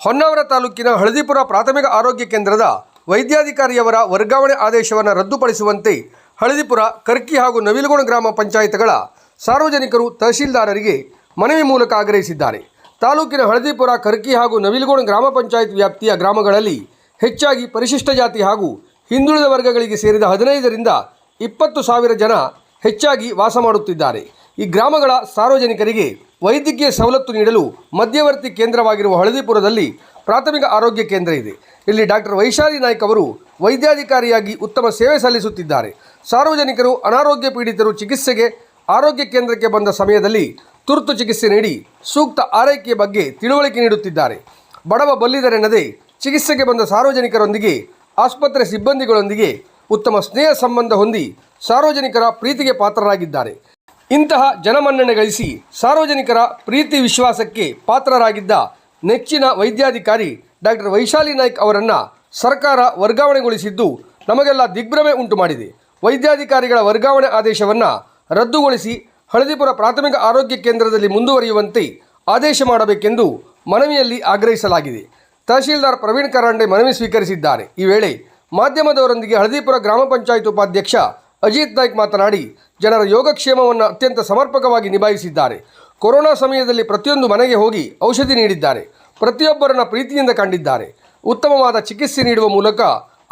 ಹೊನ್ನಾವರ ತಾಲೂಕಿನ ಹಳದಿಪುರ ಪ್ರಾಥಮಿಕ ಆರೋಗ್ಯ ಕೇಂದ್ರದ ವೈದ್ಯಾಧಿಕಾರಿಯವರ ವರ್ಗಾವಣೆ ಆದೇಶವನ್ನು ರದ್ದುಪಡಿಸುವಂತೆ ಹಳದಿಪುರ, ಕರ್ಕಿ ಹಾಗೂ ನವಿಲುಗೋಣ ಗ್ರಾಮ ಪಂಚಾಯತ್ಗಳ ಸಾರ್ವಜನಿಕರು ತಹಶೀಲ್ದಾರರಿಗೆ ಮನವಿ ಮೂಲಕ ಆಗ್ರಹಿಸಿದ್ದಾರೆ. ತಾಲೂಕಿನ ಹಳದಿಪುರ, ಕರ್ಕಿ ಹಾಗೂ ನವಿಲುಗೋಣ ಗ್ರಾಮ ಪಂಚಾಯತ್ ವ್ಯಾಪ್ತಿಯ ಗ್ರಾಮಗಳಲ್ಲಿ ಹೆಚ್ಚಾಗಿ ಪರಿಶಿಷ್ಟ ಜಾತಿ ಹಾಗೂ ಹಿಂದುಳಿದ ವರ್ಗಗಳಿಗೆ ಸೇರಿದ 15ರಿಂದ 20,000 ಜನ ಹೆಚ್ಚಾಗಿ ವಾಸ ಮಾಡುತ್ತಿದ್ದಾರೆ. ಈ ಗ್ರಾಮಗಳ ಸಾರ್ವಜನಿಕರಿಗೆ ವೈದ್ಯಕೀಯ ಸವಲತ್ತು ನೀಡಲು ಮಧ್ಯವರ್ತಿ ಕೇಂದ್ರವಾಗಿರುವ ಹಳದಿಪುರದಲ್ಲಿ ಪ್ರಾಥಮಿಕ ಆರೋಗ್ಯ ಕೇಂದ್ರ ಇದೆ. ಇಲ್ಲಿ ಡಾಕ್ಟರ್ ವೈಶಾಲಿ ನಾಯ್ಕ್ ಅವರು ವೈದ್ಯಾಧಿಕಾರಿಯಾಗಿ ಉತ್ತಮ ಸೇವೆ ಸಲ್ಲಿಸುತ್ತಿದ್ದಾರೆ. ಸಾರ್ವಜನಿಕರು ಅನಾರೋಗ್ಯ ಪೀಡಿತರು ಚಿಕಿತ್ಸೆಗೆ ಆರೋಗ್ಯ ಕೇಂದ್ರಕ್ಕೆ ಬಂದ ಸಮಯದಲ್ಲಿ ತುರ್ತು ಚಿಕಿತ್ಸೆ ನೀಡಿ ಸೂಕ್ತ ಆರೈಕೆಯ ಬಗ್ಗೆ ತಿಳುವಳಿಕೆ ನೀಡುತ್ತಿದ್ದಾರೆ. ಬಡವ ಬಲ್ಲಿದರೆನ್ನದೇ ಚಿಕಿತ್ಸೆಗೆ ಬಂದ ಸಾರ್ವಜನಿಕರೊಂದಿಗೆ ಆಸ್ಪತ್ರೆ ಸಿಬ್ಬಂದಿಗಳೊಂದಿಗೆ ಉತ್ತಮ ಸ್ನೇಹ ಸಂಬಂಧ ಹೊಂದಿ ಸಾರ್ವಜನಿಕರ ಪ್ರೀತಿಗೆ ಪಾತ್ರರಾಗಿದ್ದಾರೆ. ಇಂತಹ ಜನಮನ್ನಣೆ ಗಳಿಸಿ ಸಾರ್ವಜನಿಕರ ಪ್ರೀತಿ ವಿಶ್ವಾಸಕ್ಕೆ ಪಾತ್ರರಾಗಿದ್ದ ನೆಚ್ಚಿನ ವೈದ್ಯಾಧಿಕಾರಿ ಡಾಕ್ಟರ್ ವೈಶಾಲಿ ನಾಯ್ಕ್ ಅವರನ್ನು ಸರ್ಕಾರ ವರ್ಗಾವಣೆಗೊಳಿಸಿದ್ದು ನಮಗೆಲ್ಲ ದಿಗ್ಭ್ರಮೆ ಉಂಟು ಮಾಡಿದೆ. ವೈದ್ಯಾಧಿಕಾರಿಗಳ ವರ್ಗಾವಣೆ ಆದೇಶವನ್ನು ರದ್ದುಗೊಳಿಸಿ ಹಳದಿಪುರ ಪ್ರಾಥಮಿಕ ಆರೋಗ್ಯ ಕೇಂದ್ರದಲ್ಲಿ ಮುಂದುವರಿಯುವಂತೆ ಆದೇಶ ಮಾಡಬೇಕೆಂದು ಮನವಿಯಲ್ಲಿ ಆಗ್ರಹಿಸಲಾಗಿದೆ. ತಹಶೀಲ್ದಾರ್ ಪ್ರವೀಣ್ ಕರಾಂಡೆ ಮನವಿ ಸ್ವೀಕರಿಸಿದ್ದಾರೆ. ಈ ವೇಳೆ ಮಾಧ್ಯಮದವರೊಂದಿಗೆ ಹಳದಿಪುರ ಗ್ರಾಮ ಪಂಚಾಯತ್ ಉಪಾಧ್ಯಕ್ಷ ಅಜಿತ್ ನಾಯ್ಕ್ ಮಾತನಾಡಿ, ಜನರ ಯೋಗಕ್ಷೇಮವನ್ನು ಅತ್ಯಂತ ಸಮರ್ಪಕವಾಗಿ ನಿಭಾಯಿಸಿದ್ದಾರೆ. ಕೊರೋನಾ ಸಮಯದಲ್ಲಿ ಪ್ರತಿಯೊಂದು ಮನೆಗೆ ಹೋಗಿ ಔಷಧಿ ನೀಡಿದ್ದಾರೆ. ಪ್ರತಿಯೊಬ್ಬರನ್ನ ಪ್ರೀತಿಯಿಂದ ಕಂಡಿದ್ದಾರೆ. ಉತ್ತಮವಾದ ಚಿಕಿತ್ಸೆ ನೀಡುವ ಮೂಲಕ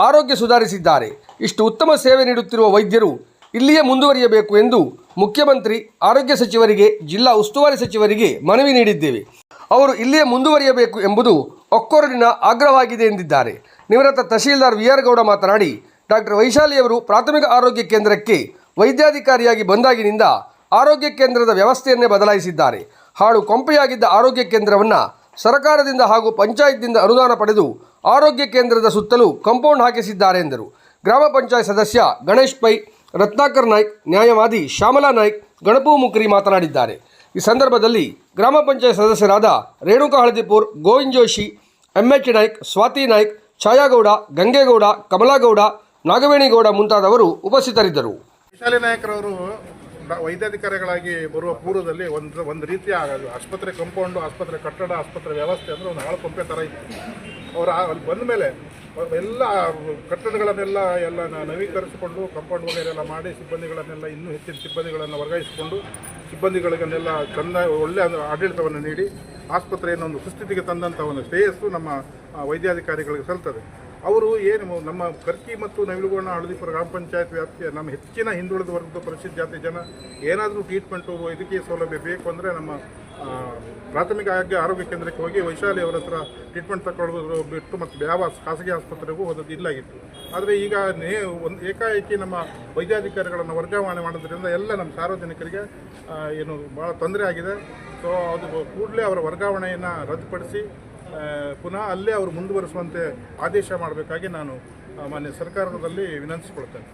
ಆರೋಗ್ಯ ಸುಧಾರಿಸಿದ್ದಾರೆ. ಇಷ್ಟು ಉತ್ತಮ ಸೇವೆ ನೀಡುತ್ತಿರುವ ವೈದ್ಯರು ಇಲ್ಲಿಯೇ ಮುಂದುವರಿಯಬೇಕು ಎಂದು ಮುಖ್ಯಮಂತ್ರಿ, ಆರೋಗ್ಯ ಸಚಿವರಿಗೆ, ಜಿಲ್ಲಾ ಉಸ್ತುವಾರಿ ಸಚಿವರಿಗೆ ಮನವಿ ನೀಡಿದ್ದೇವೆ. ಅವರು ಇಲ್ಲಿಯೇ ಮುಂದುವರಿಯಬೇಕು ಎಂಬುದು ಒಕ್ಕೊರಲಿನ ಆಗ್ರಹವಾಗಿದೆ ಎಂದಿದ್ದಾರೆ. ನಿವೃತ್ತ ತಹಶೀಲ್ದಾರ್ ವಿಆರ್ ಗೌಡ ಮಾತನಾಡಿ, ಡಾಕ್ಟರ್ ವೈಶಾಲಿಯವರು ಪ್ರಾಥಮಿಕ ಆರೋಗ್ಯ ಕೇಂದ್ರಕ್ಕೆ ವೈದ್ಯಾಧಿಕಾರಿಯಾಗಿ ಬಂದಾಗಿನಿಂದ ಆರೋಗ್ಯ ಕೇಂದ್ರದ ವ್ಯವಸ್ಥೆಯನ್ನೇ ಬದಲಾಯಿಸಿದ್ದಾರೆ. ಹಾಳು ಕೊಂಪೆಯಾಗಿದ್ದ ಆರೋಗ್ಯ ಕೇಂದ್ರವನ್ನು ಸರ್ಕಾರದಿಂದ ಹಾಗೂ ಪಂಚಾಯತ್ನಿಂದ ಅನುದಾನ ಪಡೆದು ಆರೋಗ್ಯ ಕೇಂದ್ರದ ಸುತ್ತಲೂ ಕಾಂಪೌಂಡ್ ಹಾಕಿಸಿದ್ದಾರೆ ಎಂದರು. ಗ್ರಾಮ ಪಂಚಾಯತ್ ಸದಸ್ಯ ಗಣೇಶ್ ಪೈ, ರತ್ನಾಕರ್ ನಾಯ್ಕ್, ನ್ಯಾಯವಾದಿ ಶ್ಯಾಮಲಾ ನಾಯ್ಕ್, ಗಣಪು ಮುಕ್ರಿ ಮಾತನಾಡಿದ್ದಾರೆ. ಈ ಸಂದರ್ಭದಲ್ಲಿ ಗ್ರಾಮ ಪಂಚಾಯತ್ ಸದಸ್ಯರಾದ ರೇಣುಕಾ ಹಳದಿಪುರ್, ಗೋವಿಂದ್ ಜೋಶಿ, ಎಂಎಚ್ ನಾಯ್ಕ್, ಸ್ವಾತಿ ನಾಯ್ಕ್, ಛಾಯಾಗೌಡ, ಗಂಗೇಗೌಡ, ಕಮಲಾಗೌಡ, ನಾಗವೇಣಿಗೌಡ ಮುಂತಾದವರು ಉಪಸ್ಥಿತರಿದ್ದರು. ವೈಶಾಲಿ ನಾಯ್ಕರವರು ವೈದ್ಯಾಧಿಕಾರಿಗಳಾಗಿ ಬರುವ ಪೂರ್ವದಲ್ಲಿ ಒಂದು ರೀತಿಯ ಆಸ್ಪತ್ರೆ ಕಾಂಪೌಂಡು, ಆಸ್ಪತ್ರೆ ಕಟ್ಟಡ, ಆಸ್ಪತ್ರೆ ವ್ಯವಸ್ಥೆ ಅಂದರೆ ಒಂದು ಹಾಳು ಕೊಂಪೆ ಥರ ಇತ್ತು. ಅವರು ಅಲ್ಲಿ ಬಂದ ಮೇಲೆ ಎಲ್ಲ ಕಟ್ಟಡಗಳನ್ನೆಲ್ಲ ನವೀಕರಿಸಿಕೊಂಡು ಕಾಂಪೌಂಡ್ ವಗೈರೆಲ್ಲ ಮಾಡಿ ಸಿಬ್ಬಂದಿಗಳನ್ನೆಲ್ಲ ಇನ್ನೂ ಹೆಚ್ಚಿನ ಸಿಬ್ಬಂದಿಗಳನ್ನು ವರ್ಗಾಯಿಸಿಕೊಂಡು ಸಿಬ್ಬಂದಿಗಳಿಗನ್ನೆಲ್ಲ ಒಳ್ಳೆಯ ಆಡಳಿತವನ್ನು ನೀಡಿ ಆಸ್ಪತ್ರೆಯನ್ನು ಒಂದು ಸುಸ್ಥಿತಿಗೆ ತಂದಂಥ ಒಂದು ಶ್ರೇಯಸ್ಸು ನಮ್ಮ ವೈದ್ಯಾಧಿಕಾರಿಗಳಿಗೆ ಸಲ್ತದೆ. ಅವರು ಏನು ನಮ್ಮ ಕರ್ಕಿ ಮತ್ತು ನವಿಲುಗೋಣ, ಹಳದಿಪುರ ಗ್ರಾಮ ಪಂಚಾಯತ್ ವ್ಯಾಪ್ತಿಯ ನಮ್ಮ ಹೆಚ್ಚಿನ ಹಿಂದುಳಿದ ವರ್ಗದ ಪರಿಶಿಷ್ಟ ಜಾತಿ ಜನ ಏನಾದರೂ ಟ್ರೀಟ್ಮೆಂಟು, ವೈದ್ಯಕೀಯ ಸೌಲಭ್ಯ ಬೇಕು ಅಂದರೆ ನಮ್ಮ ಪ್ರಾಥಮಿಕ ಆರೋಗ್ಯ ಕೇಂದ್ರಕ್ಕೆ ಹೋಗಿ ವೈಶಾಲಿ ಅವರ ಹತ್ರ ಟ್ರೀಟ್ಮೆಂಟ್ ತಗೊಳ್ಳೋದು ಬಿಟ್ಟು ಮತ್ತು ಯಾವ ಖಾಸಗಿ ಆಸ್ಪತ್ರೆಗೂ ಹೋಗೋದು ಇಲ್ಲಾಗಿತ್ತು. ಆದರೆ ಈಗ ಒಂದು ಏಕಾಏಕಿ ನಮ್ಮ ವೈದ್ಯಾಧಿಕಾರಿಗಳನ್ನು ವರ್ಗಾವಣೆ ಮಾಡೋದ್ರಿಂದ ಎಲ್ಲ ನಮ್ಮ ಸಾರ್ವಜನಿಕರಿಗೆ ಏನು ಭಾಳ ತೊಂದರೆ ಆಗಿದೆ. ಸೊ ಅದು ಕೂಡಲೇ ಅವರ ವರ್ಗಾವಣೆಯನ್ನು ರದ್ದುಪಡಿಸಿ ಪುನಃ ಅಲ್ಲೇ ಅವರು ಮುಂದುವರಿಸುವಂತೆ ಆದೇಶ ಮಾಡಬೇಕಾಗಿ ನಾನು ಮಾನ್ಯ ಸರ್ಕಾರದಲ್ಲಿ ವಿನಂತಿಸಿಕೊಳ್ತೇನೆ.